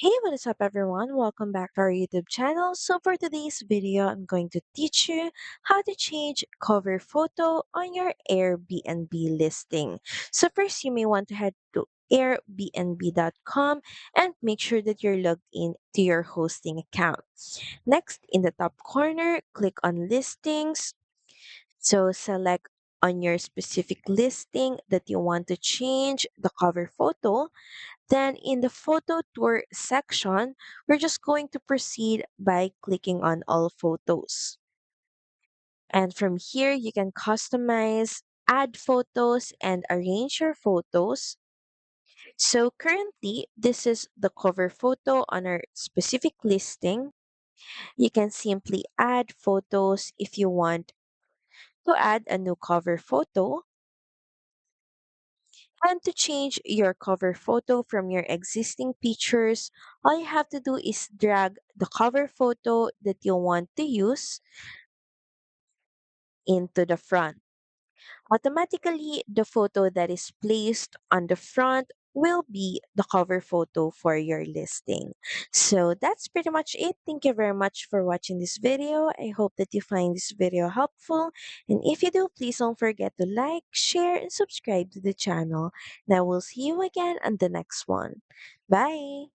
Hey, what is up everyone? Welcome back to our YouTube channel. So for today's video, I'm going to teach you how to change cover photo on your Airbnb listing. So first, you may want to head to airbnb.com and make sure that you're logged in to your hosting account. Next, in the top corner, click on listings. So select on your specific listing that you want to change the cover photo. Then in the photo tour section, we're just going to proceed by clicking on all photos. And from here, you can customize, add photos, and arrange your photos. So currently, this is the cover photo on our specific listing. You can simply add photos if you want to add a new cover photo. And to change your cover photo from your existing pictures, all you have to do is drag the cover photo that you want to use into the front. Automatically, the photo that is placed on the front will be the cover photo for your listing. So that's pretty much it. Thank you very much for watching this video. I hope that you find this video helpful. And if you do, please don't forget to like, share, and subscribe to the channel. And I will see you again on the next one. Bye!